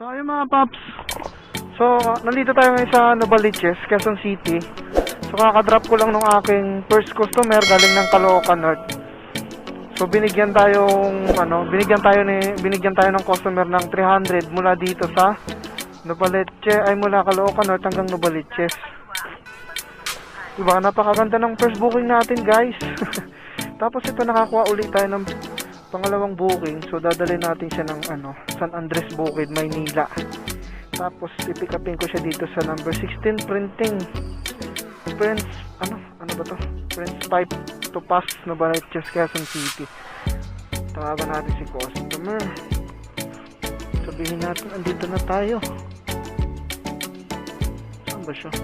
So ayun mga paps. So nandito tayo ngayon sa Novaliches, Quezon City. So kakadrop ko lang nung aking first customer galing ng Caloocan North. So binigyan tayo ng customer ng 300 mula dito sa Novaliches, ay mula Caloocan North hanggang Novaliches. Diba, napakaganda ng first booking natin, guys. Tapos ito nakakuha ulit tayo ng pangalawang booking. So dadalhin natin siya ng San Andres Bukid, Maynila. Tapos pipick upin ko siya dito sa number 16 printing. Prince Prince Pipe to Pass, Novaliches, Quezon City. Tawagan natin si customer. Sabihin natin andito na tayo. Saan ba siya?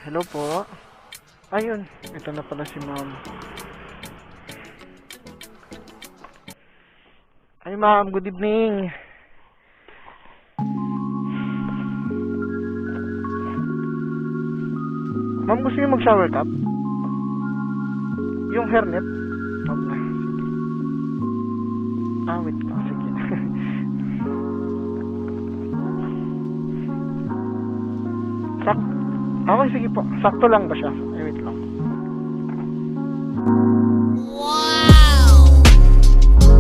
Hello po. Ayun, ito na pala si ma'am. Ay ma'am, good evening. Ma'am, gusto niyo mag-shower cap? Yung hairnet? Okay, sige. Wait pa, sige. Okay, sige po. Sakto lang ba siya? Ay, wait lang. Wow!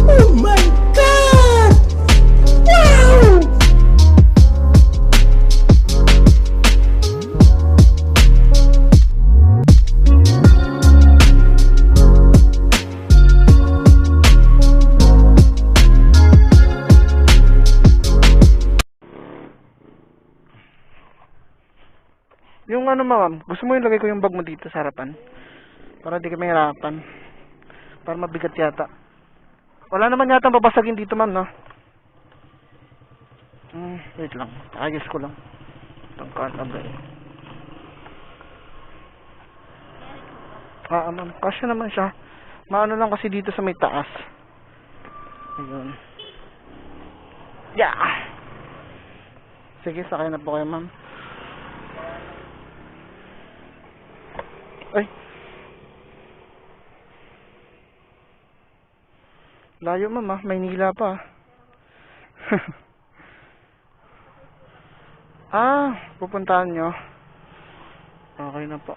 Oh my God! Wow! Yung ma'am, gusto mo yung lagay ko yung bag mo dito sa harapan? Para di ka mahirapan. Para mabigat yata. Wala naman yata babasagin dito, ma'am, no? Wait lang. Ayos ko lang. Itong cartabay. Ma'am, kasya naman siya. Maano lang kasi dito sa may taas. Ayun. Yeah! Sige, sakay na po kayo, ma'am. Ay. Layo, ma'am, Maynila pa. Pupuntahan nyo. Okay na po.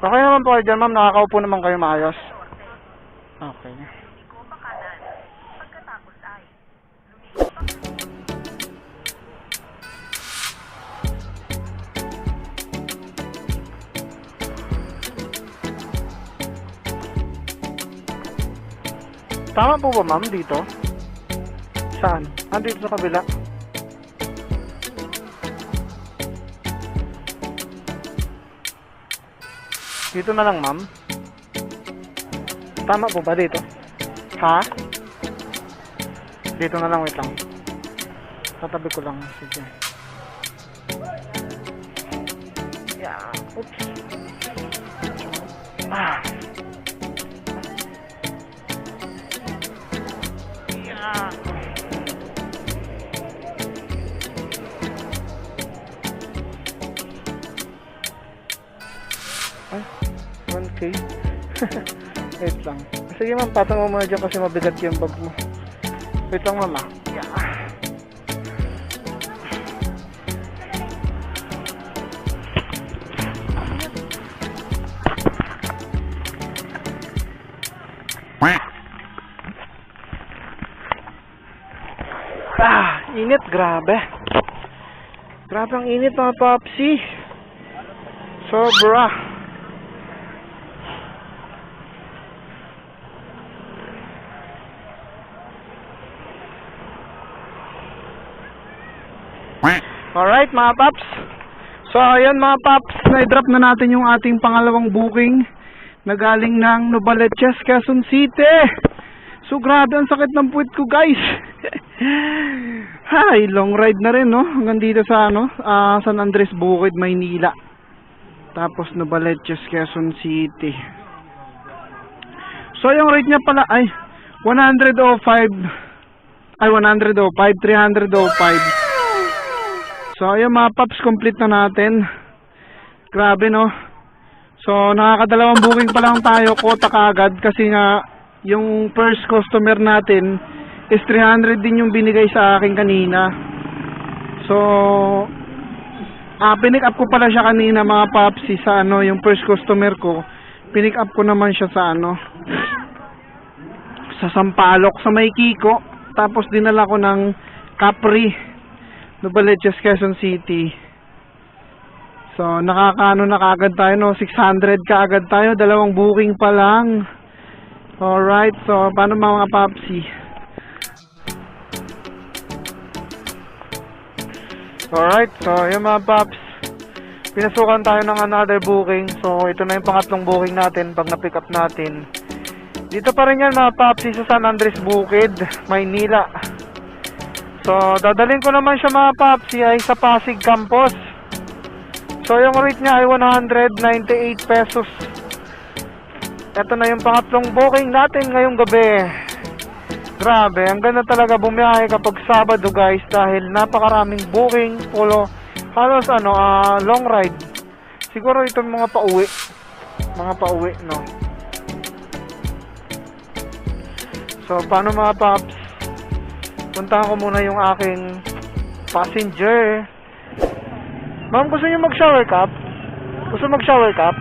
Okay naman po kayo dyan, ma'am. Nakakaupo naman kayo maayos. Okay. Tama po ba, ma'am, dito? Saan? Dito sa kabila. Dito na lang, ma'am. Tama po ba dito? Ha? Dito na lang, wait lang. Tatabi ko lang. Sige. Yeah. Oops. Ay, 1K. Wait lang. Sige ma'am, patang mo muna dyan kasi mabigat yung bag mo. Wait lang, mama. Yeah. Init, grabe. Grabe ang init, mga papsi. Sobra. Alright, mga paps. So, ayan mga paps, na-drop na natin yung ating pangalawang booking na galing ng Novaliches, Quezon City. So, grabe, ang sakit ng puwit ko, guys. Hi, long ride na rin, no? Hanggang dito sa, San Andres Bukid, Maynila. Tapos, Novaliches, Quezon City. So, yung rate niya pala ay 105 Ay, 105, 305. So, ayun mga paps, complete na natin. Grabe, no? So, nakakadalawang booking pa lang tayo, kota kaagad, kasi nga, yung first customer natin is 300 din yung binigay sa akin kanina. So, pinick up ko pala siya kanina mga papsi sa ano, yung first customer ko. Pinick up ko naman siya sa ano, sa Sampaloc, sa May Kiko. Tapos dinala ko ng Capri, Novaliches, Quezon City. So, nakakaano na kaagad tayo, no? 600 kaagad tayo, dalawang booking pa lang. Alright, so, paano mga papsi? Alright, so, yung mga paps, pinasukan tayo ng another booking. So, ito na yung pangatlong booking natin pag na-pick up natin. Dito pa rin yan mga papsi sa San Andres Bukid, Maynila. So, dadalhin ko naman siya mga papsi ay sa Pasig Campus. So, yung rate niya ay 198 pesos. Ito na yung pangatlong booking natin ngayong gabi. Grabe, ang ganda talaga bumiyahe kapag Sabado guys, dahil napakaraming booking, polo, halos ano, long ride. Siguro ito mga pauwi. Mga pauwi, no? So, paano mga paps? Puntahan ko muna yung aking passenger. Ma'am, gusto niyo mag-shower cap? Gusto mag-shower cap?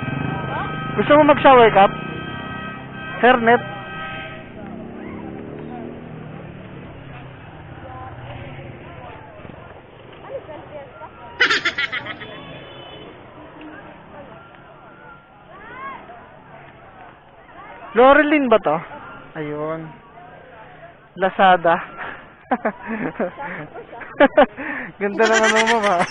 Gusto mo mag-shower cap? Hairnet? Laurelin ba to? Ayun. Lazada. Ganda ng ano mo ba?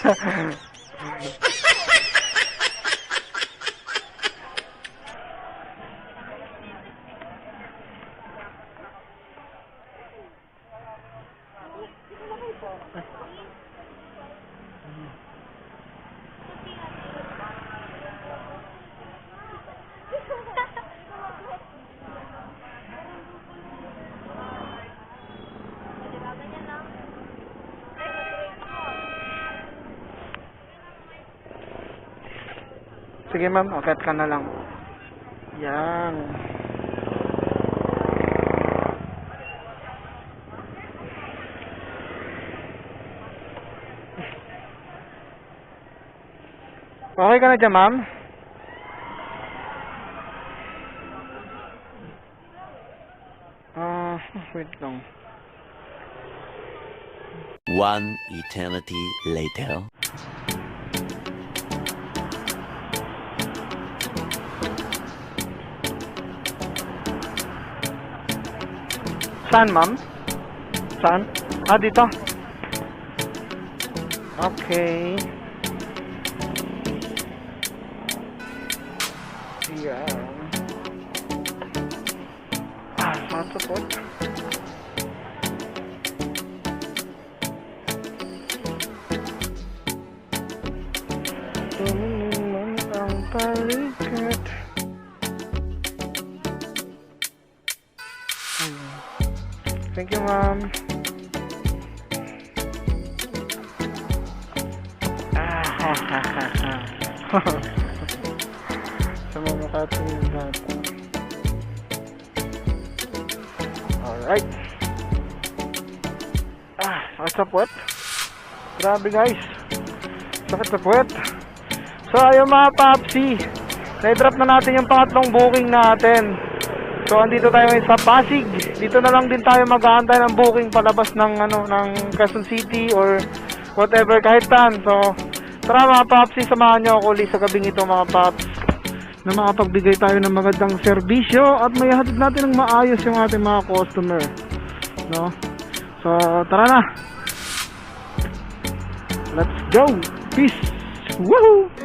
Sige ma'am, akat ka na lang. Yan. Okay ka na dyan ma'am? Wait lang. One eternity later. Saan, ma'am? Saan? Dito. Okay. Yan. Saan sa po? Tumingin ang palikat. Thank you, ma'am. Sa mga katingin natin. Alright. Sakit sa puwet. Grabe guys. Sakit sa puwet. So, ayun mga papsi. Na-drop na natin yung pangatlong booking natin. So, andito tayo ngayon sa Pasig. Dito na lang din tayo mag-aantay ng booking palabas ng ng Quezon City or whatever, kahit saan. So, tara mga paps, samahan nyo ako ulit sa gabing ito mga paps, na makapagbigay tayo ng magandang serbisyo at may hatid natin ng maayos yung ating mga customer, no? So, tara na. Let's go. Peace. Woohoo!